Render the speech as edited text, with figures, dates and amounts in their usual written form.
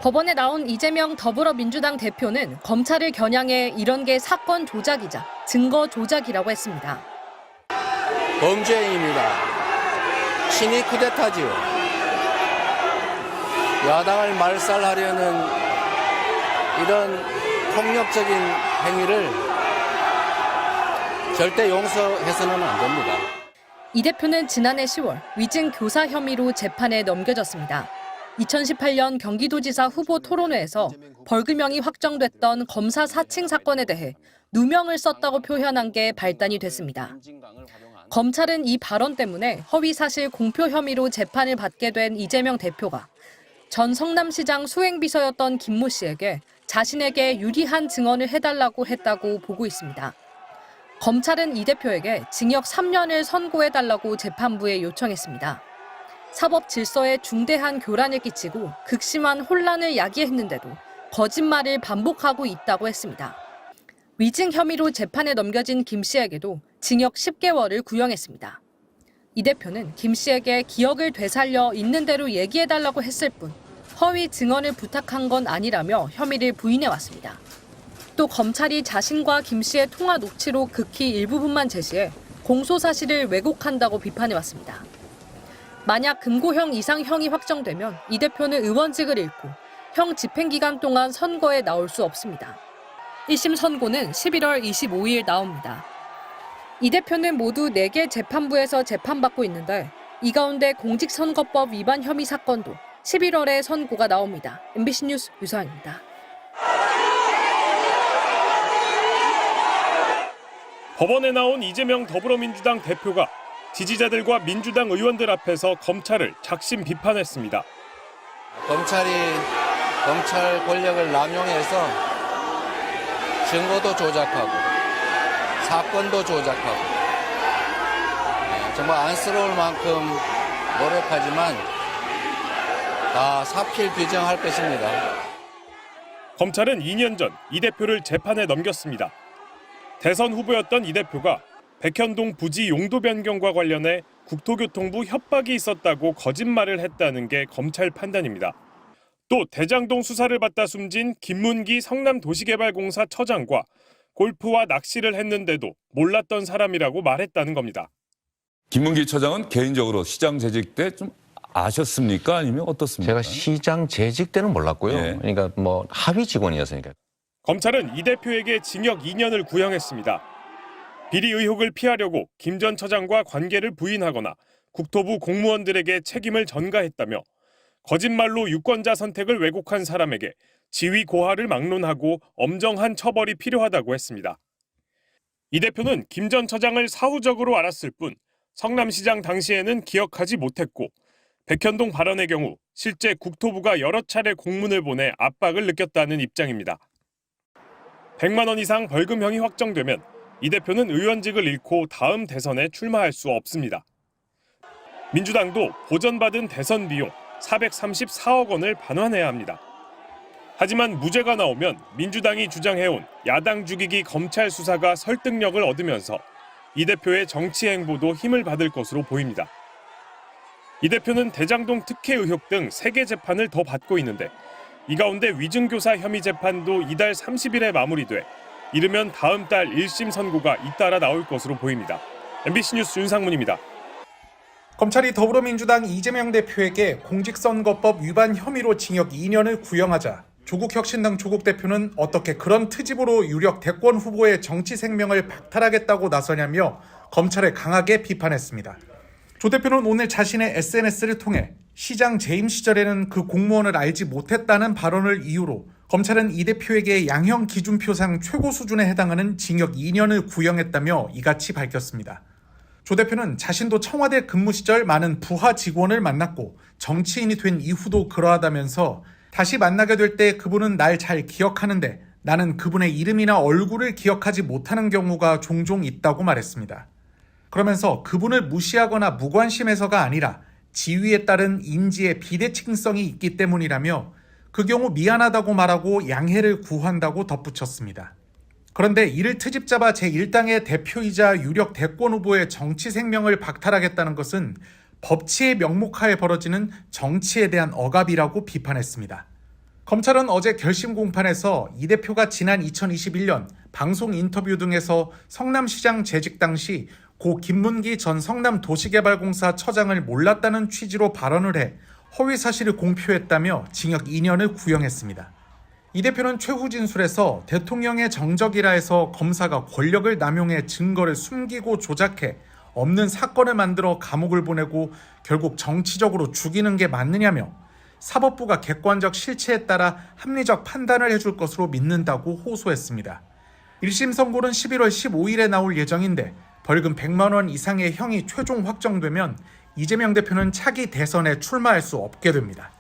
법원에 나온 이재명 더불어민주당 대표는 검찰을 겨냥해 이런 게 사건 조작이자 증거 조작이라고 했습니다. 범죄입니다. 친위 쿠데타지요. 야당을 말살하려는 이런 폭력적인 행위를 절대 용서해서는 안 됩니다. 이 대표는 지난해 10월 위증 교사 혐의로 재판에 넘겨졌습니다. 2018년 경기도지사 후보 토론회에서 벌금형이 확정됐던 검사 사칭 사건에 대해 누명을 썼다고 표현한 게 발단이 됐습니다. 검찰은 이 발언 때문에 허위사실 공표 혐의로 재판을 받게 된 이재명 대표가 전 성남시장 수행비서였던 김모 씨에게 자신에게 유리한 증언을 해달라고 했다고 보고 있습니다. 검찰은 이 대표에게 징역 3년을 선고해달라고 재판부에 요청했습니다. 사법 질서에 중대한 교란을 끼치고 극심한 혼란을 야기했는데도 거짓말을 반복하고 있다고 했습니다. 위증 혐의로 재판에 넘겨진 김 씨에게도 징역 10개월을 구형했습니다. 이 대표는 김 씨에게 기억을 되살려 있는 대로 얘기해달라고 했을 뿐 허위 증언을 부탁한 건 아니라며 혐의를 부인해왔습니다. 또 검찰이 자신과 김 씨의 통화 녹취록 극히 일부분만 제시해 공소 사실을 왜곡한다고 비판해왔습니다. 만약 금고형 이상형이 확정되면 이 대표는 의원직을 잃고 형 집행기간 동안 선거에 나올 수 없습니다. 1심 선고는 11월 25일 나옵니다. 이 대표는 모두 4개 재판부에서 재판받고 있는데 이 가운데 공직선거법 위반 혐의 사건도 11월에 선고가 나옵니다. MBC 뉴스 유서연입니다. 법원에 나온 이재명 더불어민주당 대표가 지지자들과 민주당 의원들 앞에서 검찰을 작심 비판했습니다. 검찰이 검찰 권력을 남용해서 증거도 조작하고 사건도 조작하고 정말 안쓰러울 만큼 노력하지만 다 사필규정할 것입니다. 검찰은 2년 전 이 대표를 재판에 넘겼습니다. 대선 후보였던 이 대표가 백현동 부지 용도 변경과 관련해 국토교통부 협박이 있었다고 거짓말을 했다는 게 검찰 판단입니다. 또 대장동 수사를 받다 숨진 김문기 성남도시개발공사 처장과 골프와 낚시를 했는데도 몰랐던 사람이라고 말했다는 겁니다. 김문기 처장은 개인적으로 시장 재직 때 좀 아셨습니까? 아니면 어떻습니까? 제가 시장 재직 때는 몰랐고요. 예. 그러니까 뭐 합의 직원이었으니까. 검찰은 이 대표에게 징역 2년을 구형했습니다. 비리 의혹을 피하려고 김 전 처장과 관계를 부인하거나 국토부 공무원들에게 책임을 전가했다며 거짓말로 유권자 선택을 왜곡한 사람에게 지위 고하를 막론하고 엄정한 처벌이 필요하다고 했습니다. 이 대표는 김 전 처장을 사후적으로 알았을 뿐 성남시장 당시에는 기억하지 못했고 백현동 발언의 경우 실제 국토부가 여러 차례 공문을 보내 압박을 느꼈다는 입장입니다. 100만 원 이상 벌금형이 확정되면 이 대표는 의원직을 잃고 다음 대선에 출마할 수 없습니다. 민주당도 보전받은 대선 비용 434억 원을 반환해야 합니다. 하지만 무죄가 나오면 민주당이 주장해온 야당 죽이기 검찰 수사가 설득력을 얻으면서 이 대표의 정치 행보도 힘을 받을 것으로 보입니다. 이 대표는 대장동 특혜 의혹 등 3개 재판을 더 받고 있는데 이 가운데 위증교사 혐의 재판도 이달 30일에 마무리돼 이르면 다음 달 1심 선고가 잇따라 나올 것으로 보입니다. MBC 뉴스 윤상문입니다. 검찰이 더불어민주당 이재명 대표에게 공직선거법 위반 혐의로 징역 2년을 구형하자 조국혁신당 조국 대표는 어떻게 그런 트집으로 유력 대권 후보의 정치 생명을 박탈하겠다고 나서냐며 검찰을 강하게 비판했습니다. 조 대표는 오늘 자신의 SNS를 통해 시장 재임 시절에는 그 공무원을 알지 못했다는 발언을 이유로 검찰은 이 대표에게 양형 기준표상 최고 수준에 해당하는 징역 2년을 구형했다며 이같이 밝혔습니다. 조 대표는 자신도 청와대 근무 시절 많은 부하 직원을 만났고 정치인이 된 이후도 그러하다면서 다시 만나게 될 때 그분은 날 잘 기억하는데 나는 그분의 이름이나 얼굴을 기억하지 못하는 경우가 종종 있다고 말했습니다. 그러면서 그분을 무시하거나 무관심해서가 아니라 지위에 따른 인지의 비대칭성이 있기 때문이라며 그 경우 미안하다고 말하고 양해를 구한다고 덧붙였습니다. 그런데 이를 트집 잡아 제1당의 대표이자 유력 대권 후보의 정치 생명을 박탈하겠다는 것은 법치의 명목하에 벌어지는 정치에 대한 억압이라고 비판했습니다. 검찰은 어제 결심 공판에서 이 대표가 지난 2021년 방송 인터뷰 등에서 성남시장 재직 당시 고 김문기 전 성남도시개발공사 처장을 몰랐다는 취지로 발언을 해 허위 사실을 공표했다며 징역 2년을 구형했습니다. 이 대표는 최후 진술에서 대통령의 정적이라 해서 검사가 권력을 남용해 증거를 숨기고 조작해 없는 사건을 만들어 감옥을 보내고 결국 정치적으로 죽이는 게 맞느냐며 사법부가 객관적 실체에 따라 합리적 판단을 해줄 것으로 믿는다고 호소했습니다. 1심 선고는 11월 15일에 나올 예정인데 벌금 100만 원 이상의 형이 최종 확정되면 이재명 대표는 차기 대선에 출마할 수 없게 됩니다.